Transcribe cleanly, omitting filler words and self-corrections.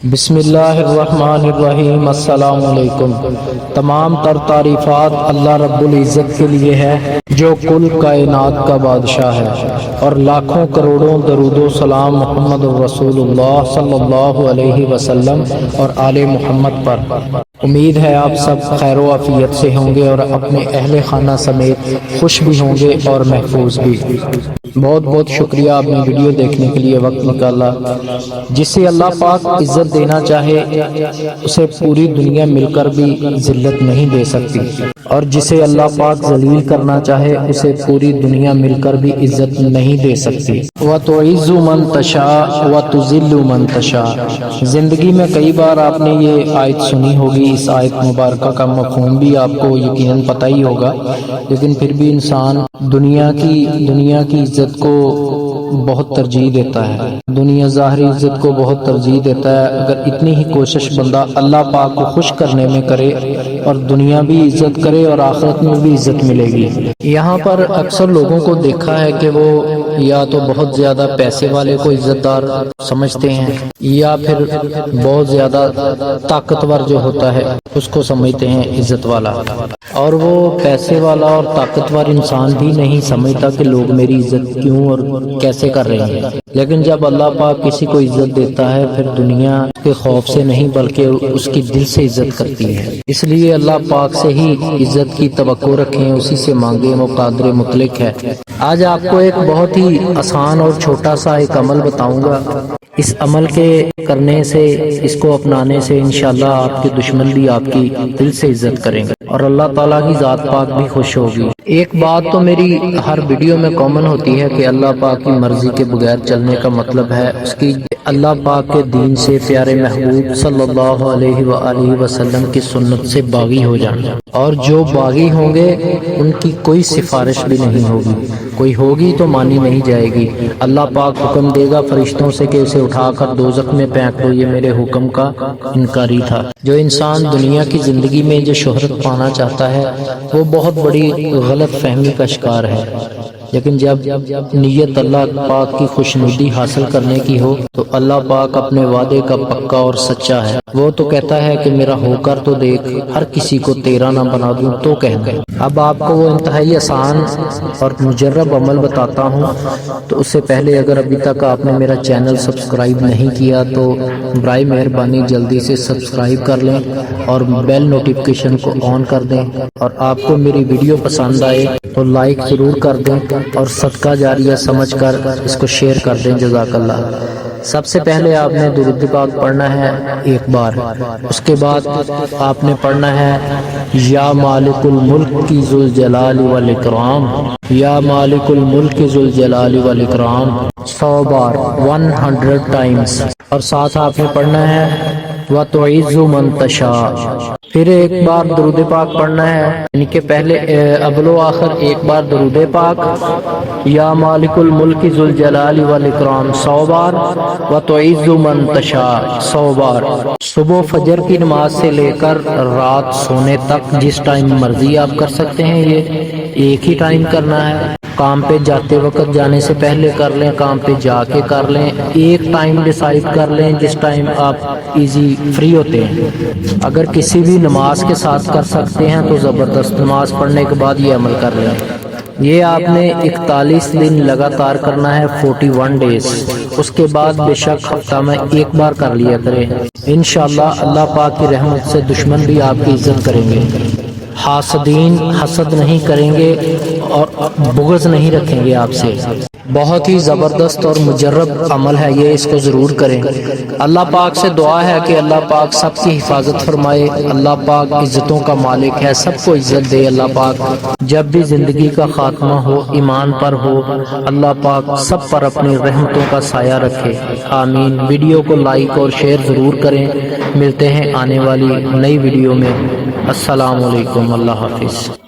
بسم اللہ الرحمن الرحیم۔ السلام علیکم۔ تمام تر تعریفات اللہ رب العزت کے لیے ہے جو کل کائنات کا بادشاہ ہے، اور لاکھوں کروڑوں درود و سلام محمد رسول اللہ صلی اللہ علیہ وسلم اور آل محمد پر۔ امید ہے آپ سب خیر و عافیت سے ہوں گے اور اپنے اہل خانہ سمیت خوش بھی ہوں گے اور محفوظ بھی۔ بہت بہت شکریہ آپ نے ویڈیو دیکھنے کے لیے وقت نکالا۔ جسے اللہ پاک عزت دینا چاہے اسے پوری دنیا مل کر بھی ذلت نہیں دے سکتی، اور جسے اللہ پاک ذلیل کرنا چاہے اسے پوری دنیا مل کر بھی عزت نہیں دے سکتی۔ وَتُعِزُّ مَن تَشَاءُ وَتُذِلُّ مَن تَشَاءُ۔ زندگی میں کئی بار آپ نے یہ آیت سنی ہوگی، اس آیت مبارکہ کا مفہوم بھی آپ کو یقیناً پتہ ہی ہوگا، لیکن پھر بھی انسان دنیا کی عزت کو بہت ترجیح دیتا ہے، دنیا ظاہری عزت کو بہت ترجیح دیتا ہے۔ اگر اتنی ہی کوشش بندہ اللہ پاک کو خوش کرنے میں کرے اور دنیا بھی عزت کرے اور آخرت میں بھی عزت ملے گی۔ یہاں پر اکثر لوگوں کو دیکھا ہے کہ وہ یا تو بہت زیادہ پیسے والے کو عزت دار سمجھتے ہیں، یا پھر بہت زیادہ طاقتور جو ہوتا ہے اس کو سمجھتے ہیں عزت والا، اور وہ پیسے والا اور طاقتور انسان بھی نہیں سمجھتا کہ لوگ میری عزت کیوں اور کیسے کر رہے ہیں۔ لیکن جب اللہ پاک کسی کو عزت دیتا ہے پھر دنیا کے خوف سے نہیں بلکہ اس کی دل سے عزت کرتی ہے۔ اس لیے اللہ پاک سے ہی عزت کی توقع رکھیں، اسی سے مانگیں، وہ قادر مطلق ہے۔ آج آپ کو ایک بہت ہی آسان اور چھوٹا سا ایک عمل بتاؤں گا، اس عمل کے کرنے سے، اس کو اپنانے سے انشاءاللہ آپ کے دشمن بھی آپ کی دل سے عزت کریں گے اور اللہ تعالیٰ کی ذات پاک بھی خوش ہوگی۔ ایک بات تو میری ہر ویڈیو میں کامن ہوتی ہے کہ اللہ پاک کی مرضی کے بغیر چلنے کا مطلب ہے اس کی اللہ پاک کے دین سے، پیارے محبوب صلی اللہ علیہ وآلہ وسلم کی سنت سے باغی ہو جانا، اور جو باغی ہوں گے ان کی کوئی سفارش بھی نہیں ہوگی، کوئی ہوگی تو مانی نہیں جائے گی۔ اللہ پاک حکم دے گا فرشتوں سے کہ اسے اٹھا کر دوزخ میں پھینک دو، یہ میرے حکم کا انکاری تھا۔ جو انسان دنیا کی زندگی میں جو شہرت پانا چاہتا ہے وہ بہت بڑی غلط فہمی کا شکار ہے، لیکن جب نیت اللہ پاک کی خوشنودی حاصل کرنے کی ہو تو اللہ پاک اپنے وعدے کا پکا اور سچا ہے۔ وہ تو کہتا ہے کہ میرا ہو کر تو دیکھ، ہر کسی کو تیرا نہ بنا دوں تو کہنا۔ اب آپ کو وہ انتہائی آسان اور مجرب عمل بتاتا ہوں، تو اس سے پہلے اگر ابھی تک آپ نے میرا چینل سبسکرائب نہیں کیا تو برائے مہربانی جلدی سے سبسکرائب کر لیں اور بیل نوٹیفیکیشن کو آن کر دیں، اور آپ کو میری ویڈیو پسند آئے تو لائک ضرور کر دیں اور صدقہ جاریہ سمجھ کر اس کو شیئر کر دیں۔ جزاک اللہ۔ سب سے پہلے آپ نے درود پاک پڑھنا ہے ایک بار، اس کے بعد آپ نے پڑھنا ہے یا مالک الملک کی ذوالجلال والاکرام، یا مالک الملک کی ذوالجلال والاکرام 100 بار، 100 ٹائمز، اور ساتھ آپ نے پڑھنا ہے وَتُعِزُّ مَن تَشَاءُ۔ پھر ایک بار درود پاک پڑھنا ہے، یعنی کہ پہلے اول و آخر ایک بار درود پاک، یا مالک الملک ذوالجلال والاکرام 100 بار، وَتُعِزُّ مَن تَشَاءُ 100 بار۔ صبح فجر کی نماز سے لے کر رات سونے تک جس ٹائم مرضی آپ کر سکتے ہیں، یہ ایک ہی ٹائم کرنا ہے۔ کام پہ جاتے وقت جانے سے پہلے کر لیں، کام پہ جا کے کر لیں، ایک ٹائم ڈیسائیڈ کر لیں جس ٹائم آپ ایزی فری ہوتے ہیں۔ اگر کسی بھی نماز کے ساتھ کر سکتے ہیں تو زبردست، نماز پڑھنے کے بعد یہ عمل کر لیں۔ یہ آپ نے 41 دن لگاتار کرنا ہے، 41 ڈیز۔ اس کے بعد بے شک ہفتہ میں ایک بار کر لیا کریں، انشاءاللہ اللہ پاک کی رحمت سے دشمن بھی آپ کی عزت کریں گے، حاسدین حسد نہیں کریں گے اور بغض نہیں رکھیں گے آپ سے۔ بہت ہی زبردست اور مجرب عمل ہے یہ، اس کو ضرور کریں۔ اللہ پاک سے دعا ہے کہ اللہ پاک سب کی حفاظت فرمائے، اللہ پاک عزتوں کا مالک ہے، سب کو عزت دے۔ اللہ پاک جب بھی زندگی کا خاتمہ ہو ایمان پر ہو، اللہ پاک سب پر اپنی رحمتوں کا سایہ رکھے، آمین۔ ویڈیو کو لائک اور شیئر ضرور کریں۔ ملتے ہیں آنے والی نئی ویڈیو میں۔ السلام علیکم، اللہ حافظ۔